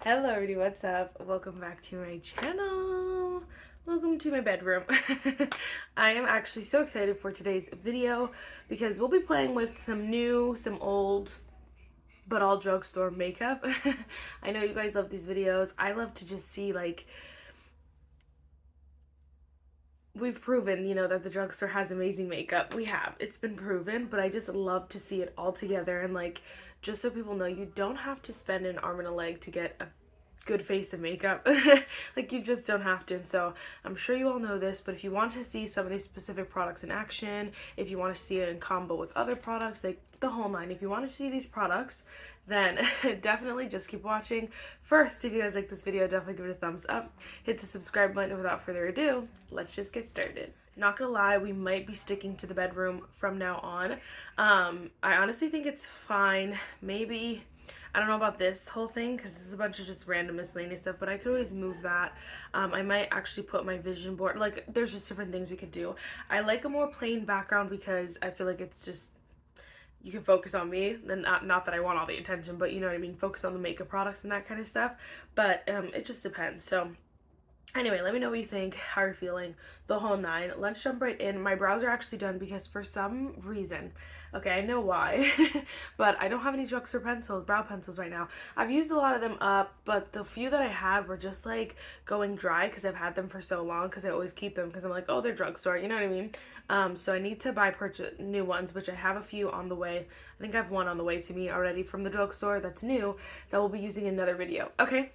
Hello everybody, what's up? Welcome back to my channel. Welcome to my bedroom. I am actually so excited for today's video because we'll be playing with some new, some old, but all drugstore makeup. I know you guys love these videos. I love to just see we've proven, that the drugstore has amazing makeup. We have. It's been proven, but I just love to see it all together and just so people know you don't have to spend an arm and a leg to get a good face of makeup. You just don't have to. And so I'm sure you all know this, but if you want to see some of these specific products in action, if you want to see it in combo with other products, like the whole nine, if you want to see these products, then definitely just keep watching. First, if you guys like this video, definitely give it a thumbs up, hit the subscribe button. Without further ado, let's just get started. Not gonna lie, we might be sticking to the bedroom from now on. I honestly think it's fine. Maybe, I don't know about this whole thing because this is a bunch of just random miscellaneous stuff, but I could always move that. I might actually put my vision board, there's just different things we could do. I like a more plain background because I feel like it's just, you can focus on me, then not that I want all the attention, but you know what I mean, focus on the makeup products and that kind of stuff. But it just depends. So anyway, let me know what you think, how you're feeling, the whole nine. Let's jump right in. My brows are actually done because for some reason, okay, I know why, but I don't have any drugstore brow pencils right now. I've used a lot of them up, but the few that I had were just going dry because I've had them for so long, because I always keep them because I'm like, oh, they're drugstore, you know what I mean? So I need to purchase new ones, which I have a few on the way. I think I have one on the way to me already from the drugstore that's new that we'll be using in another video. Okay.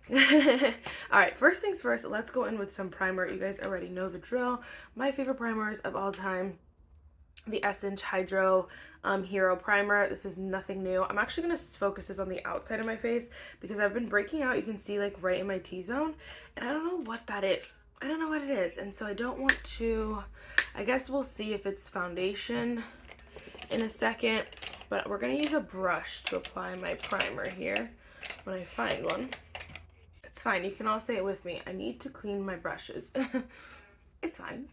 All right, first things first, let's go in with some primer. You guys already know the drill. My favorite primers of all time, the Essence Hydro Hero Primer. This is nothing new. I'm actually going to focus this on the outside of my face because I've been breaking out, you can see right in my T-zone, and I don't know what that is. I don't know what it is, and so I don't want to, I guess we'll see if it's foundation in a second, but we're going to use a brush to apply my primer here when I find one. It's fine, you can all say it with me. I need to clean my brushes. It's fine.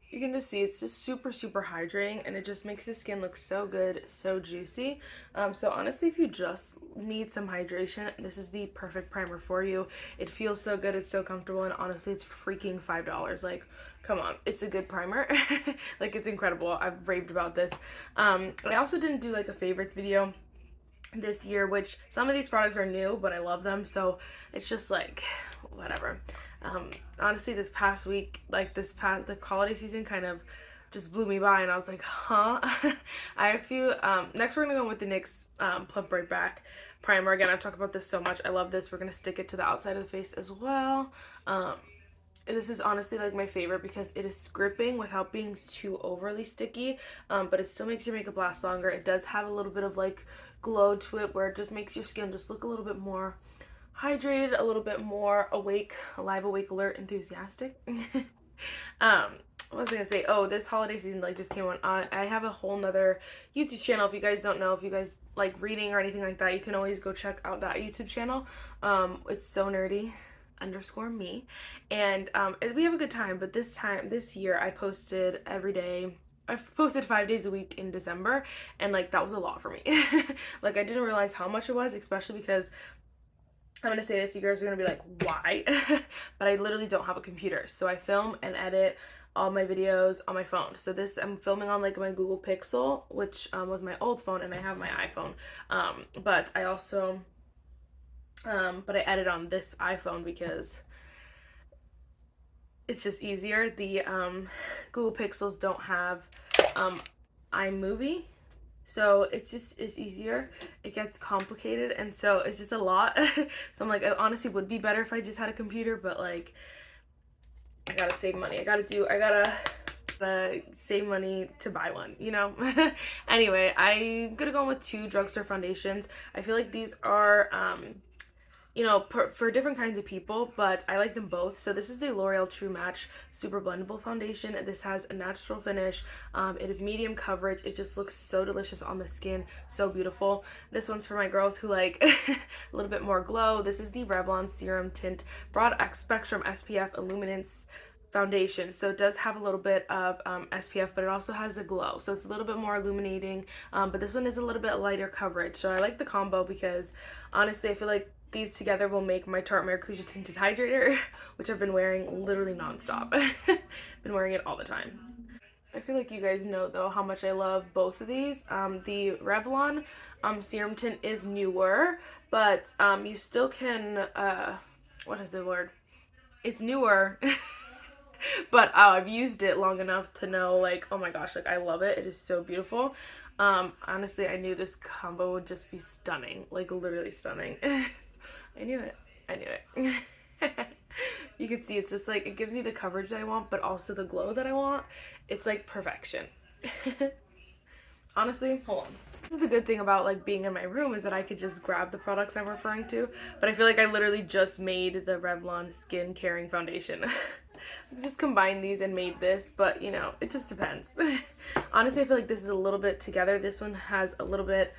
You can just see it's just super hydrating, and it just makes the skin look so good, so juicy. So honestly, if you just need some hydration, this is the perfect primer for you. It feels so good, it's so comfortable, and honestly, it's freaking $5. Come on, it's a good primer. It's incredible. I've raved about this. I also didn't do a favorites video this year, which some of these products are new, but I love them, so it's just whatever. Honestly, this past week, the holiday season kind of just blew me by, and I was like, huh? I have a few, next we're gonna go with the NYX Plump Right Back primer. Again, I've talked about this so much. I love this. We're gonna stick it to the outside of the face as well. This is honestly my favorite because it is gripping without being too overly sticky, but it still makes your makeup last longer. It does have a little bit of glow to it where it just makes your skin just look a little bit more hydrated, a little bit more awake, alive, awake, alert, enthusiastic. What was I gonna say? Oh, this holiday season just came on. I have a whole nother YouTube channel. If you guys don't know, if you guys like reading or anything like that, you can always go check out that YouTube channel. It's so nerdy _me, and we have a good time. But this year I posted every day. I've posted 5 days a week in December, and that was a lot for me. I didn't realize how much it was, especially because I'm gonna say this, you guys are gonna be like, why? But I literally don't have a computer, so I film and edit all my videos on my phone. So this, I'm filming on my Google Pixel, which was my old phone, and I have my iPhone. But I also but I edit on this iPhone because it's just easier. The Google Pixels don't have iMovie, so it's easier. It gets complicated, and so it's just a lot. So I'm like, it honestly would be better if I just had a computer, but I gotta save money. I gotta save money to buy one, you know? Anyway, I'm gonna go with 2 drugstore foundations. I feel like these are for different kinds of people, but I like them both. So this is the L'Oreal True Match Super Blendable Foundation. This has a natural finish. It is medium coverage. It just looks so delicious on the skin, so beautiful. This one's for my girls who like a little bit more glow. This is the Revlon Serum Tint Broad Spectrum SPF Illuminance foundation, so it does have a little bit of SPF, but it also has a glow, so it's a little bit more illuminating, but this one is a little bit lighter coverage, so I like the combo because honestly I feel like these together will make my Tarte Maracuja Tinted Hydrator, which I've been wearing literally nonstop. Been wearing it all the time. I feel like you guys know though how much I love both of these. The Revlon serum tint is newer, but you still can, what is the word? It's newer, but I've used it long enough to know, like, oh my gosh, like I love it. It is so beautiful. Honestly, I knew this combo would just be stunning, like literally stunning. I knew it. I knew it. You can see it's just like, it gives me the coverage that I want, but also the glow that I want. It's like perfection. Honestly, hold on. This is the good thing about like being in my room, is that I could just grab the products I'm referring to, but I feel like I literally just made the Revlon Skin Caring Foundation. I just combined these and made this, but you know, it just depends. Honestly, I feel like this is a little bit together. This one has a little bit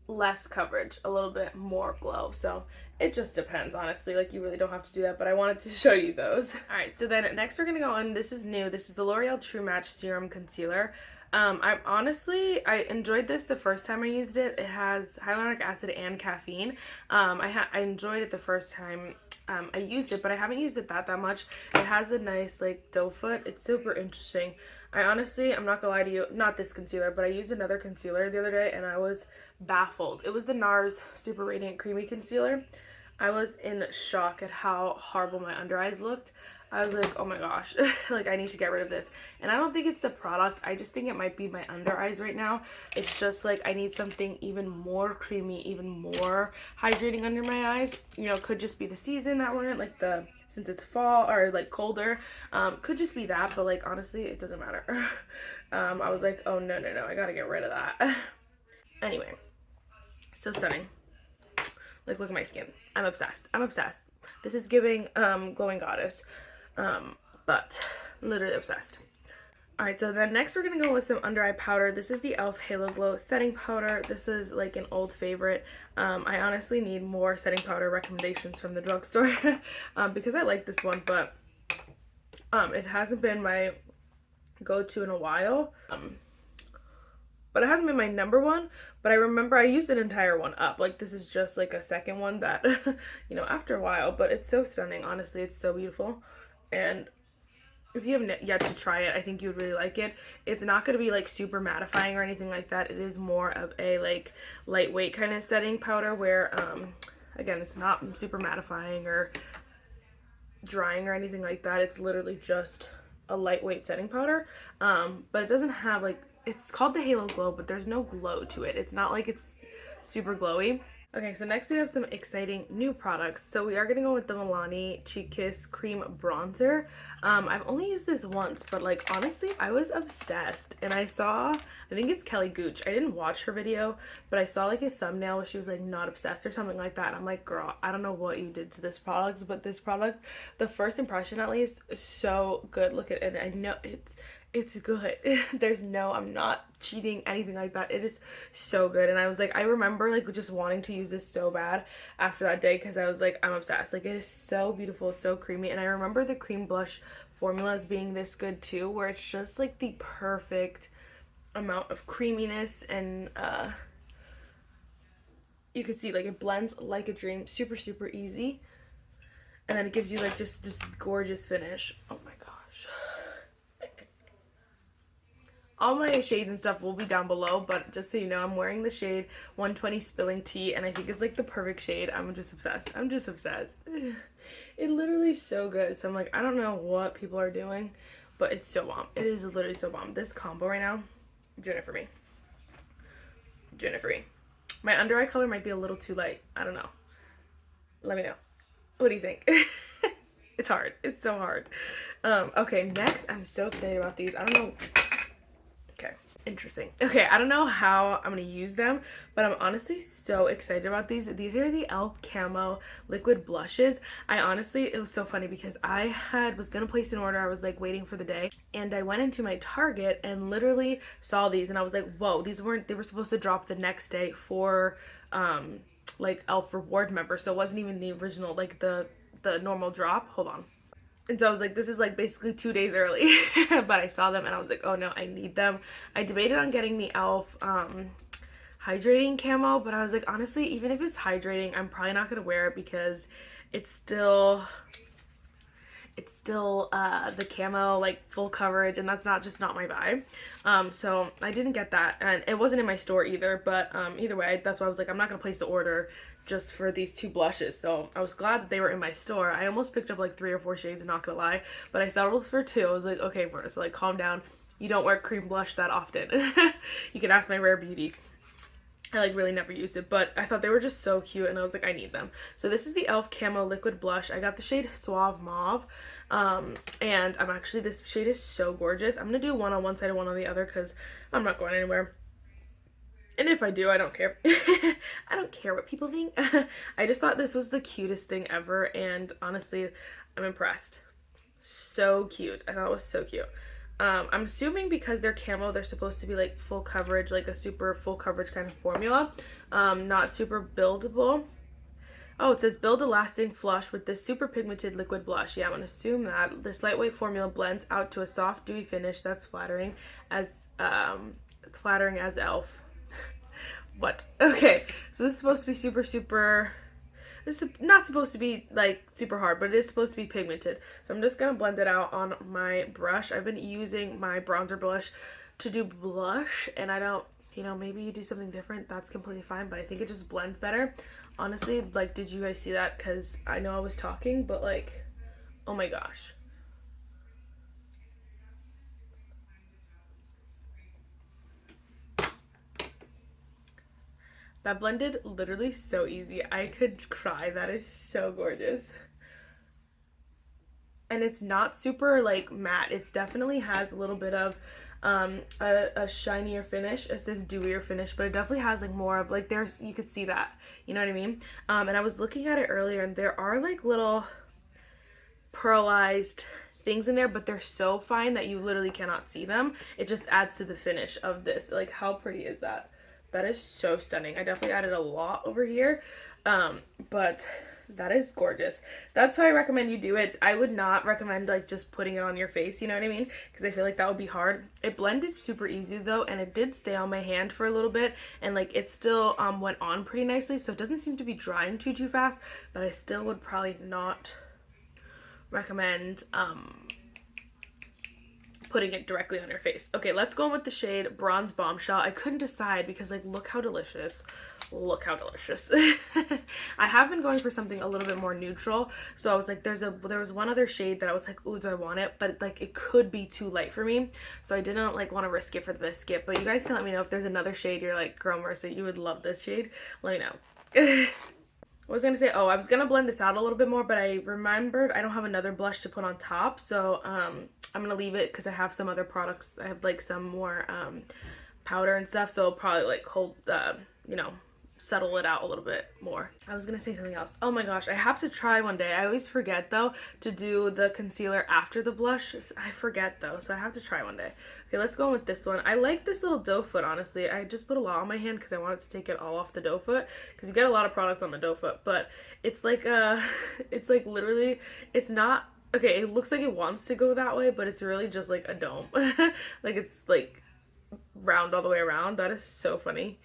less coverage, a little bit more glow, so it just depends, honestly. Like, you really don't have to do that, but I wanted to show you those. All right, so then next we're gonna go on, this is new, this is the L'Oreal True Match Serum Concealer. I enjoyed this the first time I used it. It has hyaluronic acid and caffeine. I enjoyed it the first time I used it, but I haven't used it that much. It has a nice like doe foot. It's super interesting. I'm not gonna lie to you, not this concealer, but I used another concealer the other day and I was baffled. It was the NARS Super Radiant Creamy Concealer. I was in shock at how horrible my under eyes looked. I was like, oh my gosh, like I need to get rid of this. And I don't think it's the product, I just think it might be my under eyes right now. It's just like I need something even more creamy, even more hydrating under my eyes. You know, could just be the season that we're in, like since it's fall or like colder, could just be that, but like honestly, it doesn't matter. I was like, oh no, I gotta get rid of that. Anyway, so stunning. Like, look at my skin. I'm obsessed. This is giving glowing goddess. But literally obsessed. Alright, so then next we're gonna go with some under eye powder. This is the e.l.f. Halo Glow setting powder. This is like an old favorite. I honestly need more setting powder recommendations from the drugstore because I like this one, but it hasn't been my go-to in a while. But it hasn't been my number one, but I remember I used an entire one up. Like, this is just like a second one that, you know, after a while, but it's so stunning. Honestly, it's so beautiful. And if you haven't yet to try it, I think you would really like it. It's not going to be like super mattifying or anything like that. It is more of a like lightweight kind of setting powder where, again, it's not super mattifying or drying or anything like that. It's literally just a lightweight setting powder. But it doesn't have like, it's called the Halo Glow, but there's no glow to it. It's not like it's super glowy. Okay, so next we have some exciting new products. So we are going to go with the Milani Cheek Kiss Cream Bronzer. I've only used this once, but like honestly, I was obsessed. And I think it's Kelly Gooch. I didn't watch her video, but I saw like a thumbnail where she was like not obsessed or something like that. And I'm like, girl, I don't know what you did to this product, but this product, the first impression at least, is so good. Look at it. I know it's good. I'm not cheating, anything like that. It is so good. And I was like, I remember like just wanting to use this so bad after that day because I was like, I'm obsessed. Like, it is so beautiful, so creamy. And I remember the cream blush formulas being this good too, where it's just like the perfect amount of creaminess and you could see like it blends like a dream, super easy, and then it gives you like just gorgeous finish. Oh my gosh. All my shades and stuff will be down below, but just so you know, I'm wearing the shade 120 Spilling Tea, and I think it's like the perfect shade. I'm just obsessed. It literally is so good. So I'm like, I don't know what people are doing, but it's so bomb. It is literally so bomb. This combo right now, doing it for me. My under eye color might be a little too light. I don't know. Let me know. What do you think? It's hard. It's so hard. Okay, next, I'm so excited about these. I don't know. Okay, interesting. Okay, I don't know how I'm gonna use them, but I'm honestly so excited about these. These are the e.l.f. Camo Liquid Blushes. It was so funny because I was gonna place an order. I was like waiting for the day, and I went into my Target and literally saw these, and I was like, whoa, they were supposed to drop the next day for like e.l.f. reward members, so it wasn't even the original, like the the normal drop. Hold on. And so I was like, this is like basically 2 days early. But I saw them and I was like, oh no, I need them. I debated on getting the e.l.f. Hydrating camo, but I was like, honestly, even if it's hydrating, I'm probably not gonna wear it because it's still the camo, like full coverage, and that's not my vibe. So I didn't get that, and it wasn't in my store either. But either way, that's why I was like, I'm not gonna place the order just for these 2 blushes. So I was glad that they were in my store. I almost picked up like 3 or 4 shades, not gonna lie, but I settled for 2. I was like, okay, Marissa, like calm down. You don't wear cream blush that often. You can ask my Rare Beauty. I like really never used it, but I thought they were just so cute and I was like, I need them. So this is the e.l.f. Camo Liquid Blush. I got the shade Suave Mauve. And this shade is so gorgeous. I'm gonna do one on one side and one on the other because I'm not going anywhere. And if I do, I don't care. I don't care what people think. I just thought this was the cutest thing ever, and honestly, I'm impressed. So cute. I thought it was so cute. I'm assuming because they're camo, they're supposed to be like full coverage, like a super full coverage kind of formula. Not super buildable. Oh, it says build a lasting flush with this super pigmented liquid blush. Yeah, I'm gonna assume that this lightweight formula blends out to a soft, dewy finish that's flattering as e.l.f. What? Okay, so this is supposed to be super. This is not supposed to be like super hard, but it is supposed to be pigmented. So I'm just gonna blend it out on my brush. I've been using my bronzer blush to do blush, and I don't, maybe you do something different, that's completely fine, but I think it just blends better. Honestly, like, did you guys see that? Because I know I was talking, but like, oh my gosh. That blended literally so easy. I could cry. That is so gorgeous. And it's not super like matte. It definitely has a little bit of a shinier finish. It says dewier finish, but it definitely has like more of like, you could see that, you know what I mean? And I was looking at it earlier and there are like little pearlized things in there, but they're so fine that you literally cannot see them. It just adds to the finish of this. Like, how pretty is that? That is so stunning. I definitely added a lot over here, but that is gorgeous. That's how I recommend you do it. I would not recommend like just putting it on your face, you know what I mean? Because I feel like that would be hard. It blended super easy though, and it did stay on my hand for a little bit, and like it still went on pretty nicely, so it doesn't seem to be drying too fast, but I still would probably not recommend putting it directly on your face. Okay, let's go in with the shade Bronze Bombshell. I couldn't decide because like, look how delicious. Look how delicious. I have been going for something a little bit more neutral, so I was like, there was one other shade that I was like, ooh, do I want it? But like, it could be too light for me, so I didn't like want to risk it for the biscuit. But you guys can let me know if there's another shade you're like, girl Mercy, you would love this shade. Let me know. What was I gonna say? Oh, I was gonna blend this out a little bit more, but I remembered I don't have another blush to put on top, so I'm gonna leave it because I have some other products. I have like some more powder and stuff, so I'll probably like hold settle it out a little bit more. I was gonna say something else. Oh my gosh, I have to try one day. I always forget though to do the concealer after the blush. I forget though, so I have to try one day. Okay, let's go with this one. I like this little doe foot, honestly. I just put a lot on my hand because I wanted to take it all off the doe foot, because you get a lot of product on the doe foot, but it's like it's like literally, it's not, okay, it looks like it wants to go that way, but it's really just like a dome. Like, it's like round all the way around. That is so funny.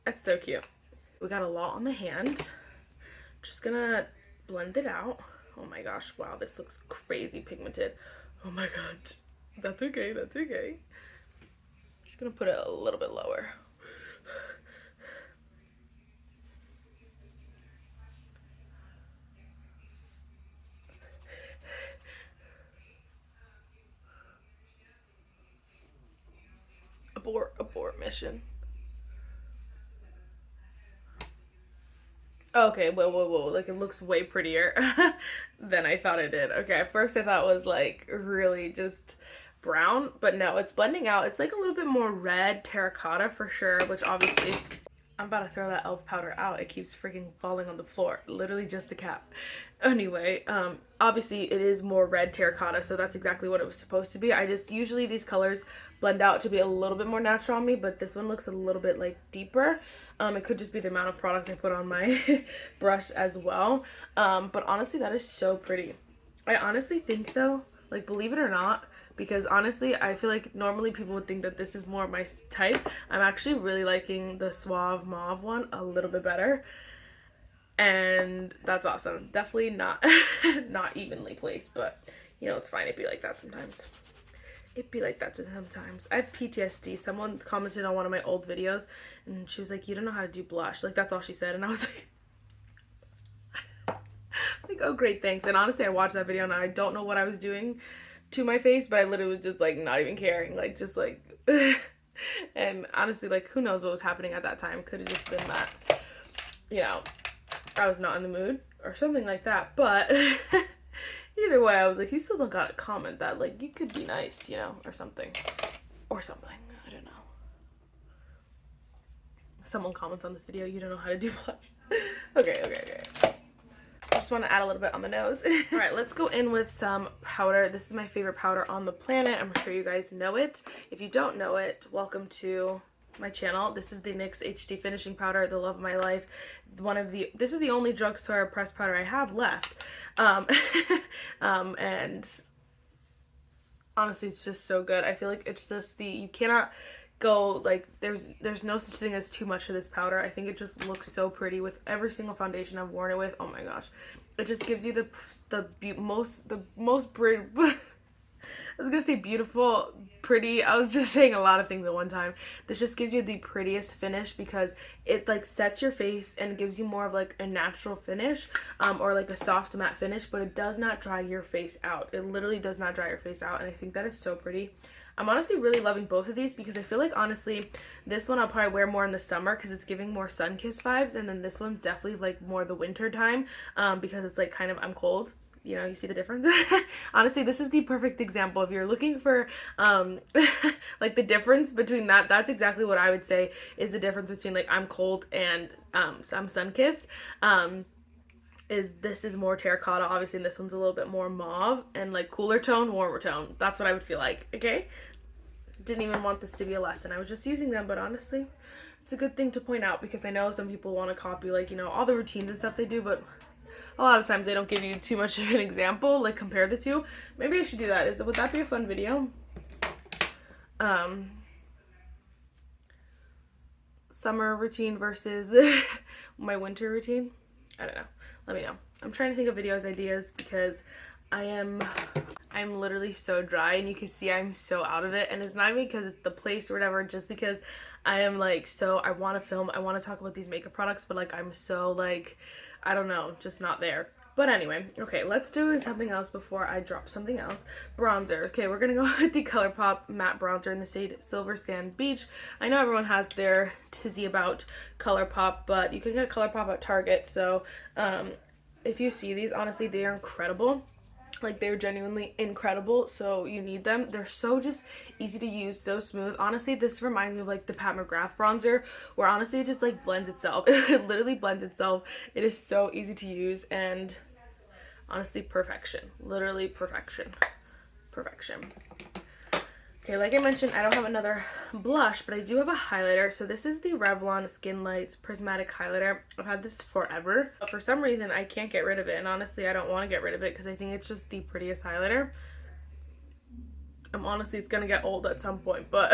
That's so cute. We got a lot on the hand. Just gonna blend it out. Oh my gosh, wow, this looks crazy pigmented. Oh my god. That's okay, that's okay. Just gonna put it a little bit lower. Abort mission. Okay, whoa. Like, it looks way prettier than I thought it did. Okay, at first I thought it was like really just brown, but no, it's blending out. It's like a little bit more red terracotta for sure, which obviously I'm about to throw that elf powder out. It keeps freaking falling on the floor. Literally just the cap. Anyway, obviously it is more red terracotta, so that's exactly what it was supposed to be. I just, usually these colors blend out to be a little bit more natural on me, but this one looks a little bit like deeper. It could just be the amount of products I put on my brush as well. But honestly, that is so pretty. I honestly think though, like, believe it or not, because honestly I feel like normally people would think that this is more my type, I'm actually really liking the Suave Mauve one a little bit better, and that's awesome. Definitely not not evenly placed, but you know, it's fine. It'd be like that sometimes. It'd be like that sometimes. I have PTSD. Someone commented on one of my old videos and she was like, you don't know how to do blush. Like, that's all she said, and I was like like, oh great, thanks. And honestly, I watched that video and I don't know what I was doing to my face, but I literally was just like not even caring, like just like and honestly, like, who knows what was happening at that time. Could have just been that, you know, I was not in the mood or something like that. But either way, I was like, you still don't gotta comment that, like, you could be nice, you know, or something. I don't know. Someone comments on this video, you don't know how to do blush. Okay. I just want to add a little bit on the nose. All right, let's go in with some powder. This is my favorite powder on the planet. I'm sure you guys know it. If you don't know it, welcome to my channel. This is the NYX HD finishing powder, the love of my life. This is the only drugstore pressed powder I have left. And honestly, it's just so good. I feel like it's just you cannot go, like, there's no such thing as too much of this powder. I think it just looks so pretty with every single foundation I've worn it with. Oh my gosh, it just gives you the most pretty I was gonna say beautiful, pretty. I was just saying a lot of things at one time. This just gives you the prettiest finish because it like sets your face and gives you more of like a natural finish, or like a soft matte finish, but it does not dry your face out. It literally does not dry your face out, and I think that is so pretty. I'm honestly really loving both of these because I feel like, honestly, this one I'll probably wear more in the summer because it's giving more sun-kissed vibes, and then this one's definitely like more the winter time, because it's like kind of, I'm cold. You know, you see the difference? Honestly, this is the perfect example. If you're looking for like the difference between that's exactly what I would say is the difference between like I'm cold and I'm sun-kissed. This is more terracotta, obviously, and this one's a little bit more mauve and like cooler tone, warmer tone. That's what I would feel like, okay? Didn't even want this to be a lesson. I was just using them, but honestly, it's a good thing to point out because I know some people want to copy, like, you know, all the routines and stuff they do, but a lot of times they don't give you too much of an example, like compare the two. Maybe I should do that. Would that be a fun video? Summer routine versus my winter routine. I don't know. Let me know. I'm trying to think of videos ideas because I'm literally so dry, and you can see I'm so out of it, and it's not even because it's the place or whatever, just because I am like, so I want to film, I want to talk about these makeup products, but like I'm so like, I don't know, just not there. But anyway, okay, let's do something else before I drop something else. Bronzer. Okay, we're gonna go with the ColourPop matte bronzer in the shade Silver Sand Beach. I know everyone has their tizzy about ColourPop, but you can get ColourPop at Target, so if you see these, honestly, they are incredible. Like, they're genuinely incredible, so you need them. They're so just easy to use, so smooth. Honestly, this reminds me of like the Pat McGrath bronzer, where honestly it just like blends itself. It literally blends itself. It is so easy to use, and honestly, perfection. Literally perfection. Okay, like I mentioned, I don't have another blush, but I do have a highlighter. So this is the Revlon Skin Lights Prismatic Highlighter. I've had this forever, but for some reason I can't get rid of it, and honestly I don't want to get rid of it because I think it's just the prettiest highlighter. Honestly, it's gonna get old at some point, but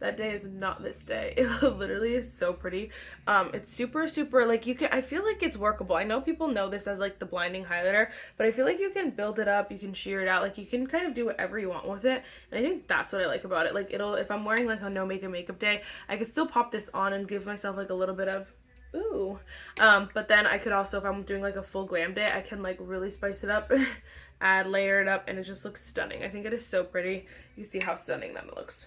that day is not this day. It literally is so pretty. It's super like, I feel like it's workable. I know people know this as like the blinding highlighter, but I feel like you can build it up, you can sheer it out, like you can kind of do whatever you want with it, and I think that's what I like about it. Like, if I'm wearing like a no makeup day, I could still pop this on and give myself like a little bit of ooh, but then I could also, if I'm doing like a full glam day, I can like really spice it up, layer it up, and it just looks stunning. I think it is so pretty. You see how stunning that looks.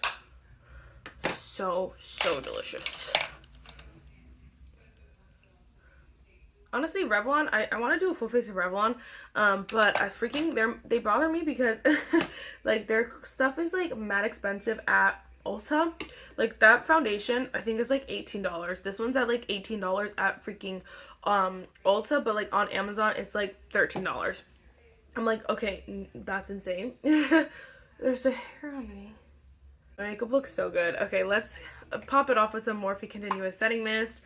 So delicious. Honestly, Revlon, I want to do a full face of Revlon, but they bother me because like their stuff is like mad expensive at Ulta. Like, that foundation, I think is like $18. This one's at like $18 at freaking Ulta, but like on Amazon, it's like $13. I'm like, okay, that's insane. There's a hair on me. My makeup looks so good. Okay, let's pop it off with some Morphe Continuous Setting Mist.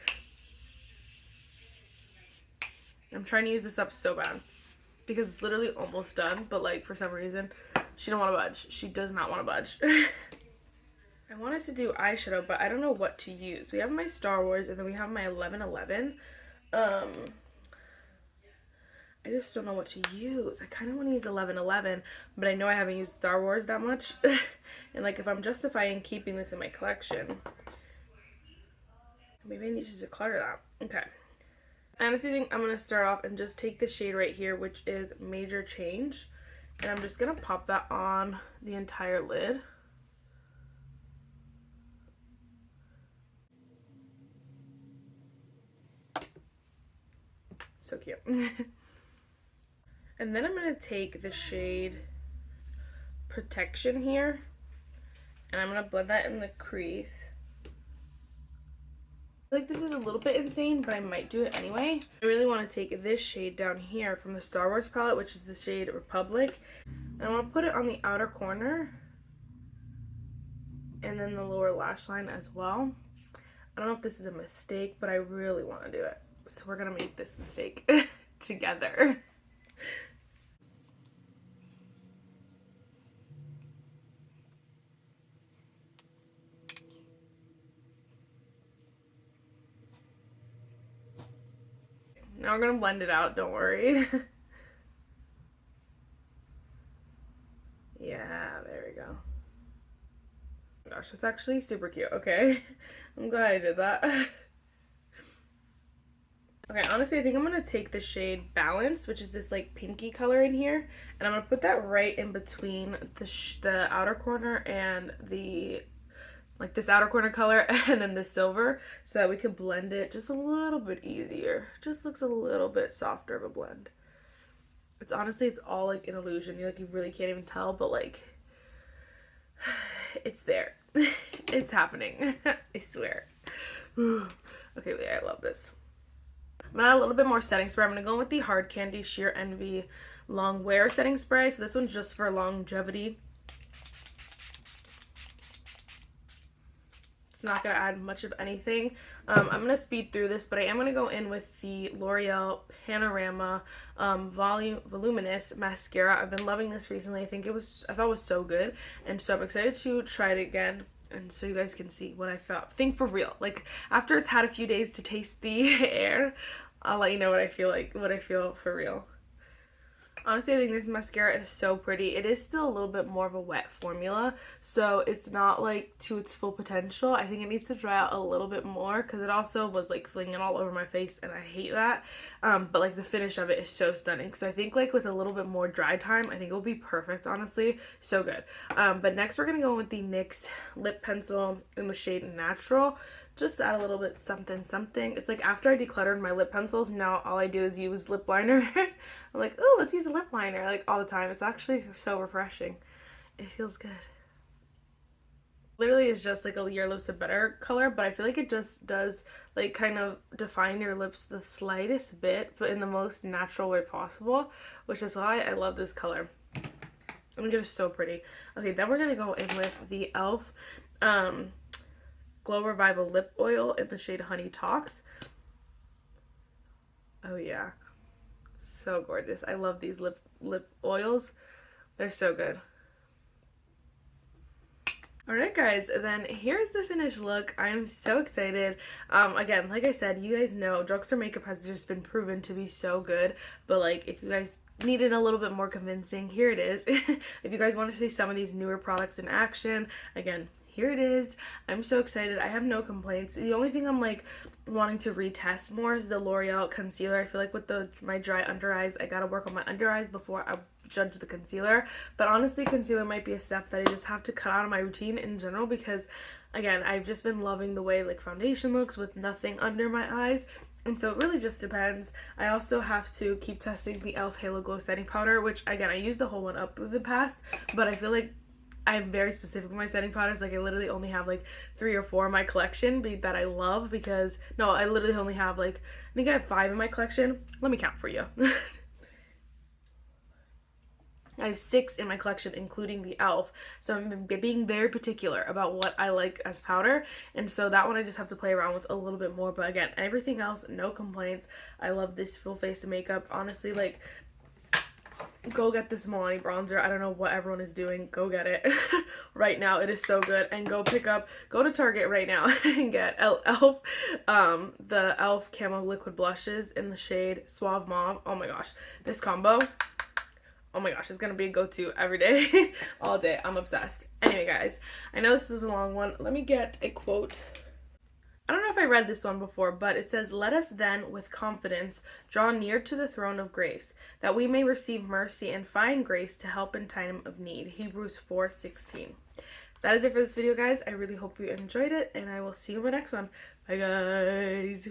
I'm trying to use this up so bad because it's literally almost done, but like for some reason she don't want to budge. She does not want to budge. I wanted to do eyeshadow, but I don't know what to use. We have my Star Wars and then we have my 1111. I just don't know what to use. I kind of want to use 1111, but I know I haven't used Star Wars that much. And like if I'm justifying keeping this in my collection, maybe I need to declutter that. Okay. I honestly think I'm going to start off and just take the shade right here, which is Major Change. And I'm just going to pop that on the entire lid. So cute. And then I'm going to take the shade Protection here. And I'm going to blend that in the crease. I feel like this is a little bit insane, but I might do it anyway. I really want to take this shade down here from the Star Wars palette, which is the shade Republic. And I want to put it on the outer corner. And then the lower lash line as well. I don't know if this is a mistake, but I really want to do it. So we're going to make this mistake together. Now we're gonna blend it out, don't worry. Yeah, there we go. Oh gosh, it's actually super cute. Okay. I'm glad I did that. Okay, honestly, I think I'm gonna take the shade Balance, which is this like pinky color in here, and I'm gonna put that right in between the outer corner and the like this outer corner color and then the silver, so that we could blend it just a little bit easier. Just looks a little bit softer of a blend. It's honestly, it's all like an illusion. You really can't even tell, but like it's there. It's happening. I swear. Okay, wait, I love this. I'm gonna add a little bit more setting spray. I'm gonna go with the Hard Candy Sheer Envy Long Wear setting spray. So this one's just for longevity. It's not going to add much of anything. I'm going to speed through this, but I am going to go in with the L'Oreal Panorama Voluminous Mascara. I've been loving this recently. I thought it was so good, and so I'm excited to try it again, and so you guys can see what I think for real. Like, after it's had a few days to taste the air, I'll let you know what I feel for real. Honestly, I think this mascara is so pretty. It is still a little bit more of a wet formula, so it's not like to its full potential. I think it needs to dry out a little bit more because it also was like flinging all over my face and I hate that. But like the finish of it is so stunning. So I think like with a little bit more dry time, I think it will be perfect, honestly. So good. But next we're going to go with the NYX lip pencil in the shade Natural. Just add a little bit something. It's like after I decluttered my lip pencils, now all I do is use lip liners. I'm like, oh, let's use a lip liner like all the time. It's actually so refreshing. It feels good. Literally is just like a Your Lips Are Better color, but I feel like it just does like kind of define your lips the slightest bit, but in the most natural way possible, which is why I love this color. I think it is so pretty. Okay, then we're gonna go in with the e.l.f. Glow Revival Lip Oil in the shade Honey Talks. Oh yeah, so gorgeous. I love these lip oils. They're so good. Alright guys, then here's the finished look. I'm so excited. Again, like I said, you guys know Drugstore makeup has just been proven to be so good, but like if you guys needed a little bit more convincing, here it is. If you guys want to see some of these newer products in action, again, here it is. I'm so excited. I have no complaints. The only thing I'm like wanting to retest more is the L'Oreal concealer. I feel like with my dry under eyes, I gotta work on my under eyes before I judge the concealer. But honestly, concealer might be a step that I just have to cut out of my routine in general because, again, I've just been loving the way like foundation looks with nothing under my eyes. And so it really just depends. I also have to keep testing the e.l.f. Halo Glow Setting Powder, which again, I used the whole one up in the past, but I feel like I'm very specific with my setting powders. Like I literally only have like 3 or 4 in my collection that I love because, no, I literally only have like, I think I have 5 in my collection. Let me count for you. I have 6 in my collection, including the e.l.f. So I'm being very particular about what I like as powder. And so that one I just have to play around with a little bit more. But again, everything else, no complaints. I love this full face of makeup. Honestly, like, go get this Milani bronzer. I don't know what everyone is doing. Go get it right now. It is so good. And go to Target right now and get e.l.f. The e.l.f. Camo Liquid Blushes in the shade Suave Mauve. Oh my gosh. This combo, oh my gosh, it's gonna be a go-to every day, all day. I'm obsessed. Anyway, guys, I know this is a long one. Let me get a quote. I don't know if I read this one before, but it says, "Let us then with confidence draw near to the throne of grace, that we may receive mercy and find grace to help in time of need." Hebrews 4:16. That is it for this video, guys. I really hope you enjoyed it, and I will see you in the next one. Bye, guys.